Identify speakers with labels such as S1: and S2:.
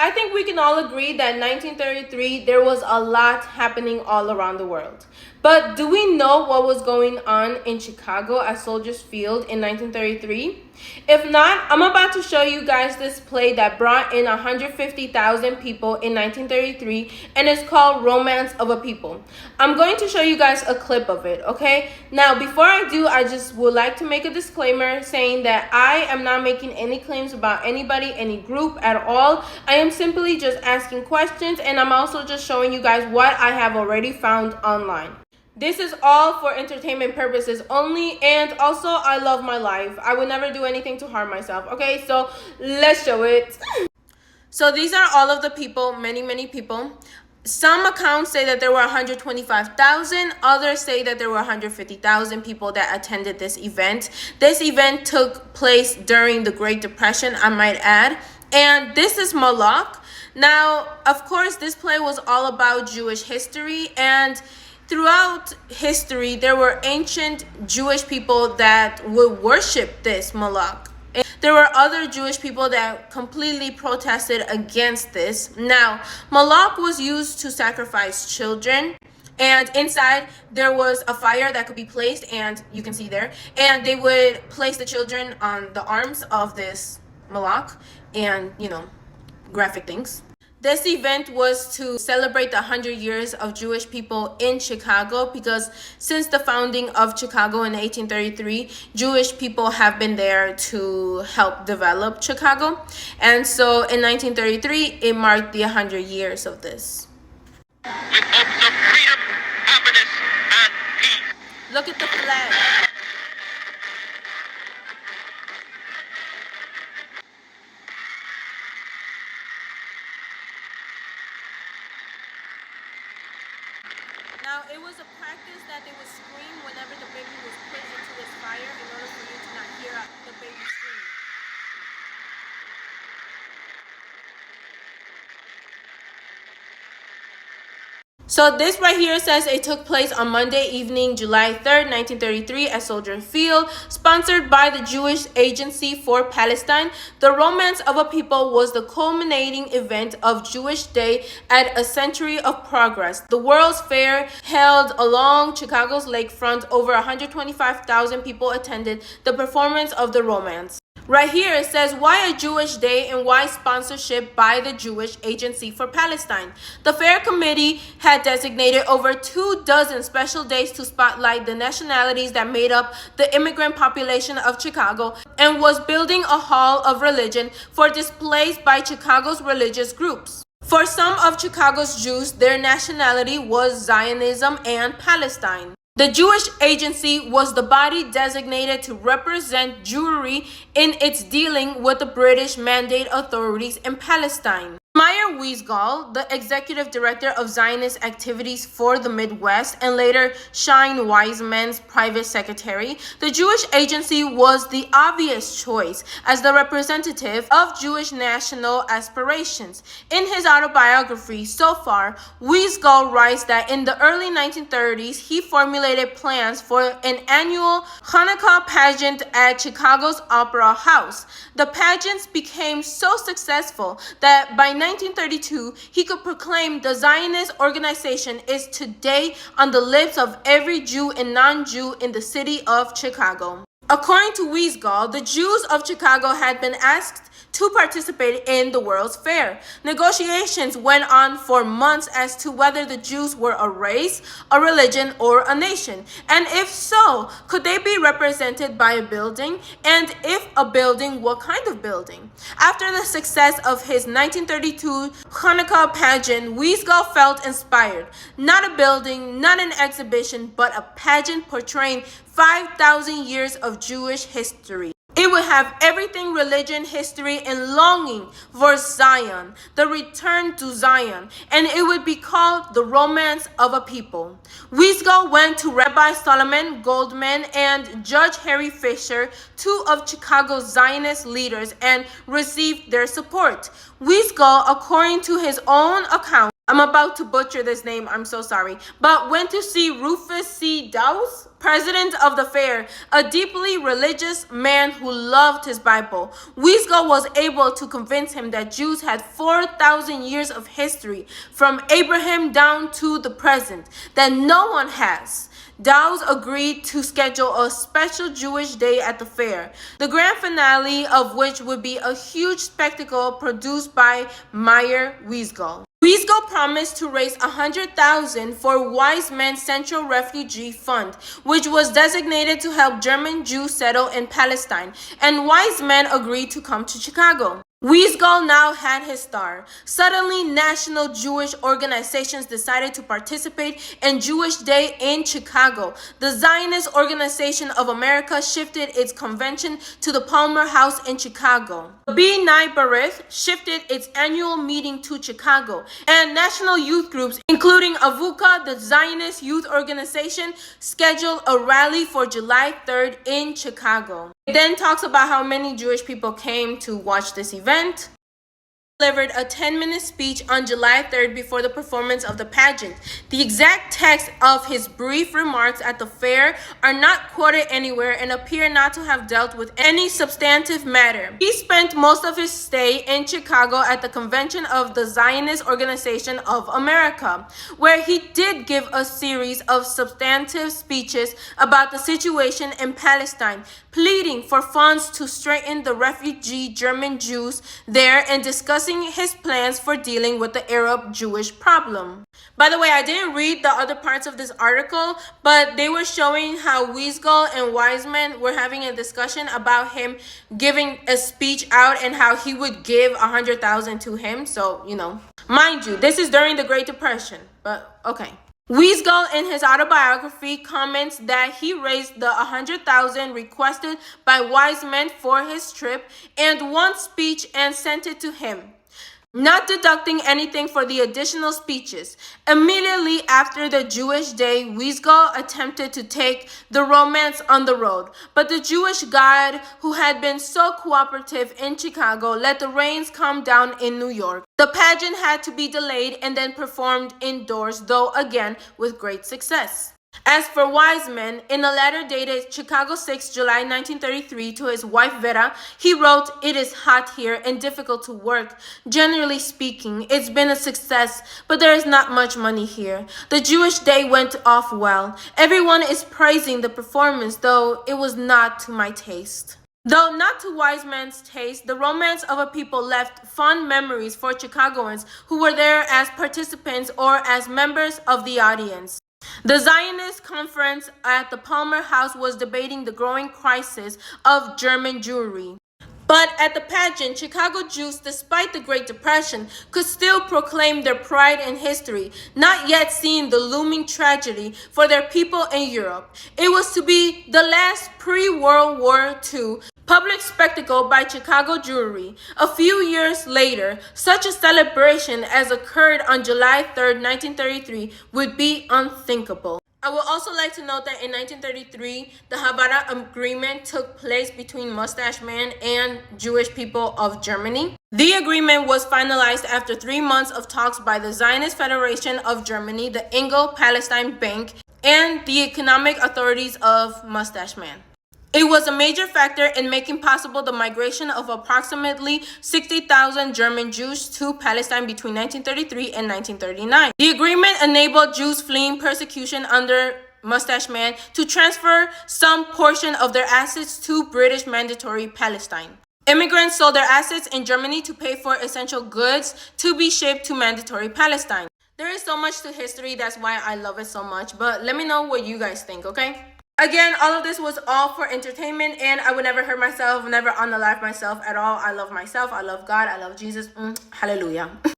S1: I think we can all agree that in 1933 there was a lot happening all around the world. But do we know what was going on in Chicago at Soldier Field in 1933? If not, I'm about to show you guys this play that brought in 150,000 people in 1933, and it's called Romance of a People. I'm going to show you guys a clip of it, okay? Now, before I do, I just would like to make a disclaimer saying that I am not making any claims about anybody, any group at all. I am simply just asking questions, and I'm also just showing you guys what I have already found online. This is all for entertainment purposes only, and also I love my life. I would never do anything to harm myself, okay? So let's show it. So these are all of the people, many people. Some accounts say that there were 125,000. Others say that there were 150,000 people that attended this event. This event took place during the Great Depression, I might add. And this is Moloch. Now, of course, this play was all about Jewish history, and throughout history, there were ancient Jewish people that would worship this Moloch. There were other Jewish people that completely protested against this. Now, Moloch was used to sacrifice children, and inside there was a fire that could be placed, and you can see there, and they would place the children on the arms of this Moloch, and graphic things. This event was to celebrate the 100 years of Jewish people in Chicago, because since the founding of Chicago in 1833, Jewish people have been there to help develop Chicago. And so in 1933, it marked the 100 years of this.
S2: With hopes of freedom, happiness, and peace.
S1: Look at the flag. Now, it was a practice that they would scream whenever the baby was put into this fire in order for you to not hear the baby scream. So this right here says it took place on Monday evening, July 3rd, 1933 at Soldier Field, sponsored by the Jewish Agency for Palestine. The Romance of a People was the culminating event of Jewish Day at a century of progress. The World's Fair held along Chicago's lakefront. Over 125,000 people attended the performance of the romance. Right here it says, why a Jewish Day and why sponsorship by the Jewish Agency for Palestine. The fair committee had designated over 24 special days to spotlight the nationalities that made up the immigrant population of Chicago, and was building a hall of religion for displays by Chicago's religious groups. For some of Chicago's Jews, their nationality was Zionism and Palestine. The Jewish Agency was the body designated to represent Jewry in its dealing with the British Mandate authorities in Palestine. Meyer Wiesgall, the executive director of Zionist activities for the Midwest, and later Shine Wiseman's private secretary, the Jewish Agency was the obvious choice as the representative of Jewish national aspirations. In his autobiography, So Far, Wiesgall writes that in the early 1930s, he formulated plans for an annual Hanukkah pageant at Chicago's Opera House. The pageants became so successful that by 1932, he could proclaim the Zionist organization is today on the lips of every Jew and non-Jew in the city of Chicago. According to Wiesgall, the Jews of Chicago had been asked to participate in the World's Fair. Negotiations went on for months as to whether the Jews were a race, a religion, or a nation. And if so, could they be represented by a building? And if a building, what kind of building? After the success of his 1932 Hanukkah pageant, Wiesgall felt inspired. Not a building, not an exhibition, but a pageant portraying 5,000 years of Jewish history. It would have everything: religion, history, and longing for Zion, the return to Zion, and it would be called the Romance of a People. Wiesgall went to Rabbi Solomon Goldman and Judge Harry Fisher, two of Chicago's Zionist leaders, and received their support. Wiesgall, according to his own account, I'm about to butcher this name, I'm so sorry, but went to see Rufus C. Dawes, president of the fair, a deeply religious man who loved his Bible. Wiesel was able to convince him that Jews had 4,000 years of history, from Abraham down to the present, that no one has. Dawes agreed to schedule a special Jewish day at the fair, the grand finale of which would be a huge spectacle produced by Meyer Wiesel. Wiesel promised to raise $100,000 for Wise Men Central Refugee Fund, which was designated to help German Jews settle in Palestine, and Wise Men agreed to come to Chicago. Wiesel now had his star. Suddenly, national Jewish organizations decided to participate in Jewish Day in Chicago. The Zionist Organization of America shifted its convention to the Palmer House in Chicago. The B'nai B'rith shifted its annual meeting to Chicago, and national youth groups, including Avuka, the Zionist Youth Organization, scheduled a rally for July 3rd in Chicago. It then talks about how many Jewish people came to watch this event. Delivered a 10-minute speech on July 3rd before the performance of the pageant. The exact text of his brief remarks at the fair are not quoted anywhere and appear not to have dealt with any substantive matter. He spent most of his stay in Chicago at the convention of the Zionist Organization of America, where he did give a series of substantive speeches about the situation in Palestine, pleading for funds to strengthen the refugee German Jews there and discussing his plans for dealing with the Arab Jewish problem. By the way, I didn't read the other parts of this article, but they were showing how Wiesel and Wiseman were having a discussion about him giving a speech out and how he would give $100,000 to him. So, mind you, this is during the Great Depression, but okay. Wiesel, in his autobiography, comments that he raised the $100,000 requested by Wiseman for his trip and one speech and sent it to him, not deducting anything for the additional speeches. Immediately after the Jewish Day, Wiesel attempted to take the romance on the road, but the Jewish guide, who had been so cooperative in Chicago, let the rains come down in New York. The pageant had to be delayed and then performed indoors, though again with great success. As for Wiseman, in a letter dated Chicago 6, July 1933 to his wife Vera, he wrote, "It is hot here and difficult to work. Generally speaking, it's been a success, but there is not much money here. The Jewish Day went off well. Everyone is praising the performance, though it was not to my taste." Though not to Wiseman's taste, the Romance of a People left fond memories for Chicagoans who were there as participants or as members of the audience. The Zionist conference at the Palmer House was debating the growing crisis of German Jewry. But at the pageant, Chicago Jews, despite the Great Depression, could still proclaim their pride in history, not yet seeing the looming tragedy for their people in Europe. It was to be the last pre-World War II public spectacle by Chicago Jewry. A few years later, such a celebration as occurred on July 3rd, 1933 would be unthinkable. I would also like to note that in 1933, the Havana Agreement took place between Mustache Man and Jewish people of Germany. The agreement was finalized after 3 months of talks by the Zionist Federation of Germany, the Anglo-Palestine Bank, and the economic authorities of Mustache Man. It was a major factor in making possible the migration of approximately 60,000 German Jews to Palestine between 1933 and 1939. The agreement enabled Jews fleeing persecution under Mustache Man to transfer some portion of their assets to British Mandatory Palestine. Immigrants sold their assets in Germany to pay for essential goods to be shipped to Mandatory Palestine. There is so much to history, that's why I love it so much, but let me know what you guys think, okay? Again, all of this was all for entertainment, and I would never hurt myself, never unalive myself at all. I love myself, I love God, I love Jesus. Hallelujah.